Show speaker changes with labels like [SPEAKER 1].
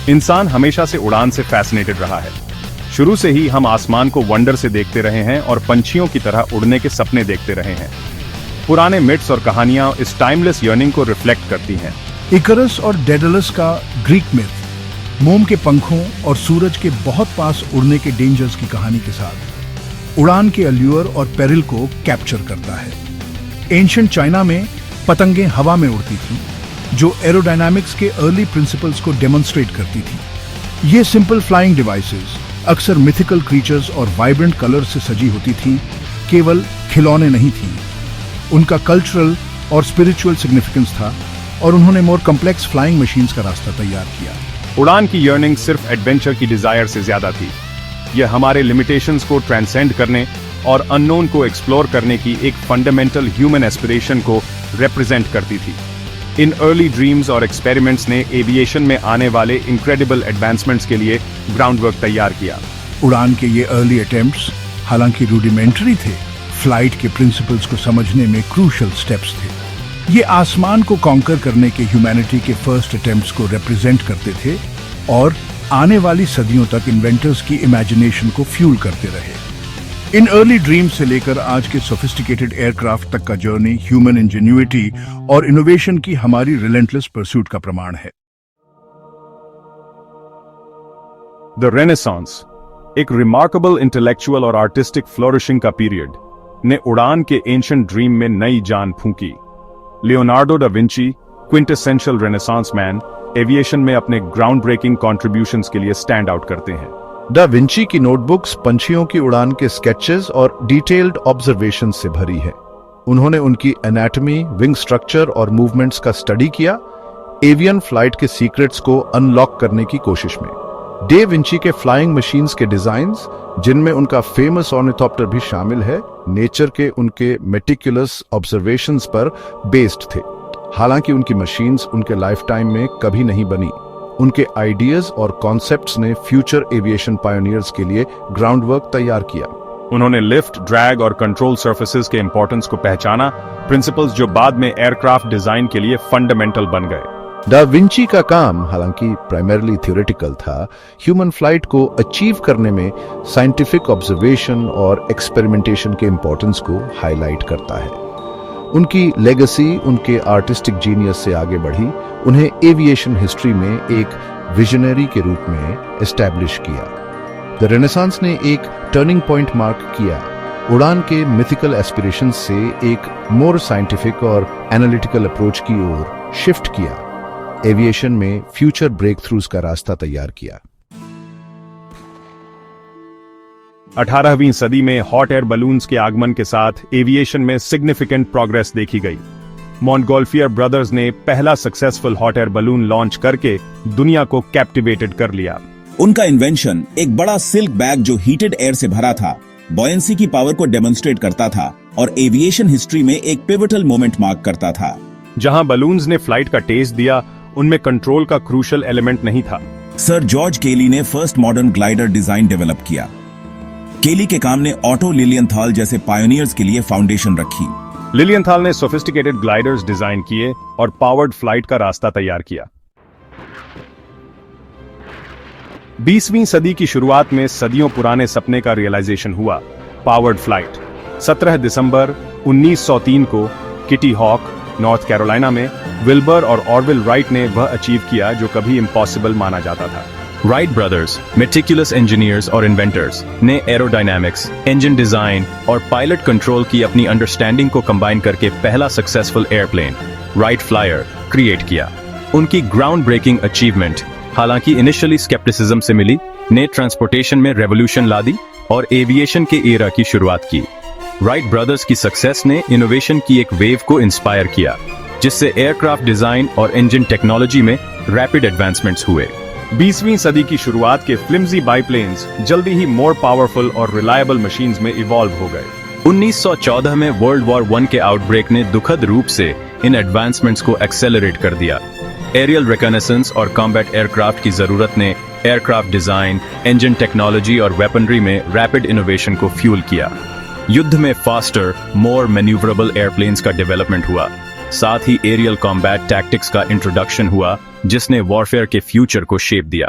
[SPEAKER 1] इंसान हमेशा से उड़ान से फैसिनेटेड रहा है। शुरू से ही हम आसमान को वंडर से देखते रहे हैं और पंछियों की तरह उड़ने के सपने देखते रहे हैं। पुराने मिथ्स और कहानियां इस टाइमलेस यर्निंग को रिफ्लेक्ट करती हैं।
[SPEAKER 2] इकरस और डेडलस का ग्रीक मिथ मोम के पंखों और सूरज के बहुत पास उड़ने के डेंजर्स की कहानी के साथ उड़ान के अल्यूर और पेरिल को कैप्चर करता है। एंशिएंट चाइना में पतंगें हवा में उड़ती थीं, जो एरोडायनामिक्स के अर्ली प्रिंसिपल्स को डेमोन्स्ट्रेट करती थी। ये सिंपल फ्लाइंग डिवाइसेस अक्सर मिथिकल क्रीचर्स और वाइब्रेंट कलर से सजी होती थीं, केवल खिलौने नहीं थीं। उनका कल्चरल और स्पिरिचुअल सिग्निफिकेंस था और उन्होंने मोर कॉम्प्लेक्स फ्लाइंग मशीन्स का रास्ता तैयार किया।
[SPEAKER 1] उड़ान की यर्निंग सिर्फ एडवेंचर की डिजायर से ज्यादा थी। यह हमारे लिमिटेशंस को ट्रांसेंड करने और अननोन को एक्सप्लोर करने की एक फंडामेंटल ह्यूमन एस्पिरेशन को रिप्रेजेंट करती थी। इन अर्ली ड्रीम्स और एक्सपेरिमेंट्स ने एविएशन में आने वाले इनक्रेडिबल एडवांसमेंट्स के लिए ग्राउंडवर्क तैयार किया।
[SPEAKER 2] उड़ान के ये अर्ली अटेम्प्ट्स हालांकि रूडिमेंटरी थे, फ्लाइट के प्रिंसिपल्स को समझने में क्रूशल स्टेप्स थे। ये आसमान को कॉन्कर करने के ह्यूमैनिटी के फर्स्ट अटेम्प्ट्स को रिप्रेजेंट करते थे और आने वाली सदियों तक इन्वेंटर्स की इमेजिनेशन को फ्यूल करते रहे। इन अर्ली ड्रीम्स से लेकर आज के सोफिस्टिकेटेड एयरक्राफ्ट तक का जर्नी ह्यूमन इंजेन्युइटी और इनोवेशन की हमारी रिलेंटलेस परस्यूट का प्रमाण है।
[SPEAKER 1] द रेनेसांस, एक रिमार्केबल इंटेलेक्चुअल और आर्टिस्टिक फ्लोरिशिंग का पीरियड, ने उड़ान के एंशिएंट ड्रीम में नई जान फूंकी। Leonardo da Vinci, quintessential renaissance man, aviation में अपने ग्राउंड ब्रेकिंग कॉन्ट्रीब्यूशंस के लिए स्टैंड आउट करते हैं।
[SPEAKER 3] दा विंची की नोटबुक्स पंछियों की उड़ान के स्केचेस और डिटेल्ड ऑब्जर्वेशन से भरी है। उन्होंने उनकी एनाटॉमी, विंग स्ट्रक्चर और मूवमेंट्स का स्टडी किया, एवियन फ्लाइट के सीक्रेट्स को अनलॉक करने की कोशिश में। डे विंची के फ्लाइंग मशीन्स के डिजाइन्स, जिनमें उनका फेमस ऑर्निथॉप्टर भी शामिल है, नेचर के उनके मेटिकुलस ऑब्जर्वेशंस पर बेस्ड थे। हालांकि उनकी मशीन्स उनके लाइफ टाइम में कभी नहीं बनी, उनके आइडियाज और कॉन्सेप्ट्स ने फ्यूचर एविएशन पायोनियर्स के लिए ग्राउंड वर्क तैयार किया।
[SPEAKER 1] उन्होंने लिफ्ट, ड्रैग और कंट्रोल सर्फेसेस के इंपॉर्टेंस को पहचाना, प्रिंसिपल्स जो बाद में एयरक्राफ्ट डिजाइन के लिए फंडामेंटल बन गए।
[SPEAKER 3] दा विंची का काम हालांकि प्राइमरली थ्योरेटिकल था, ह्यूमन फ्लाइट को अचीव करने में साइंटिफिक ऑब्जर्वेशन और एक्सपेरिमेंटेशन के इंपॉर्टेंस को हाईलाइट करता है। उनकी लेगेसी उनके आर्टिस्टिक जीनियस से आगे बढ़ी, उन्हें एविएशन हिस्ट्री में एक विजनरी के रूप में एस्टैब्लिश किया। द रेनेसांस ने एक टर्निंग पॉइंट मार्क किया, उड़ान के मिथिकल एस्पिरेशंस से एक मोर साइंटिफिक और एनालिटिकल अप्रोच की ओर शिफ्ट किया, एविएशन में फ्यूचर ब्रेक थ्रूज का रास्ता तैयार किया।
[SPEAKER 1] 18वीं सदी में हॉट एयर बलून्स के आगमन के साथ एविएशन में सिग्निफिकेंट प्रोग्रेस देखी गई। मॉन्टगोल्फियर ब्रदर्स ने पहला successful hot air balloon launch करके दुनिया को कैप्टिवेटेड कर लिया।
[SPEAKER 4] उनका इन्वेंशन, एक बड़ा सिल्क बैग जो हीटेड एयर से भरा था, बॉयंसी की पावर को डेमोन्स्ट्रेट करता था और एविएशन हिस्ट्री में एक पिवटल मोमेंट मार्क करता था।
[SPEAKER 1] जहां बलून्स ने फ्लाइट का टेस्ट दिया, उनमें कंट्रोल का क्रूशियल एलिमेंट नहीं था।
[SPEAKER 4] सर जॉर्ज केली ने first modern glider design develop किया। केली के काम ने ऑटो लिलियनथाल जैसे पायोनियर्स के लिए फाउंडेशन रखी।
[SPEAKER 1] लिलियनथाल ने सोफिस्टिकेटेड ग्लाइडर्स डिजाइन किए और पावर्ड फ्लाइट का रास्ता तैयार किया। 20वीं सदी की शुरुआत में सदियों पुराने सपने का रियलाइजेशन हुआ, पावर्ड फ्लाइट। 17 दिसंबर 1903 को किटी हॉक, नॉर्थ कैरोलिना में विल्बर और ऑरविल राइट ने वह अचीव किया जो कभी इम्पॉसिबल माना जाता था। राइट ब्रदर्स, मेटिकुलस इंजीनियर्स और इन्वेंटर्स, ने एरोडायनामिक्स, इंजन डिजाइन और पायलट कंट्रोल की अपनी अंडरस्टैंडिंग को कंबाइन करके पहला successful airplane, right flyer, create किया। उनकी ग्राउंड ब्रेकिंग अचीवमेंट, हालांकि इनिशियली स्केप्टिसिज्म से मिली, ने ट्रांसपोर्टेशन में रेवोल्यूशन ला दी और एविएशन के एरा की शुरुआत की। राइट ब्रदर्स की सक्सेस ने इनोवेशन की एक वेव को इंस्पायर किया, जिससे एयरक्राफ्ट डिजाइन और इंजन टेक्नोलॉजी में रैपिड एडवांसमेंट्स हुए। 20वीं सदी की शुरुआत के फ्लिम्जी बाइप्लेन्स जल्दी ही मोर पावरफुल और रिलायबल मशीन्स में इवॉल्व हो गए। 1914 में वर्ल्ड वॉर 1 के आउटब्रेक ने दुखद रूप से इन एडवांसमेंट्स को एक्सेलरेट कर दिया। एरियल रिकॉनेसेंस और कॉम्बैट एयरक्राफ्ट की जरूरत ने एयरक्राफ्ट डिजाइन, इंजन टेक्नोलॉजी और वेपनरी में रैपिड इनोवेशन को फ्यूल किया। युद्ध में फास्टर, मोर मैन्यूवरेबल एयरप्लेन्स का डेवलपमेंट हुआ। साथ ही एरियल कॉम्बैट टैक्टिक्स का इंट्रोडक्शन हुआ जिसने वॉरफेयर के फ्यूचर को शेप दिया।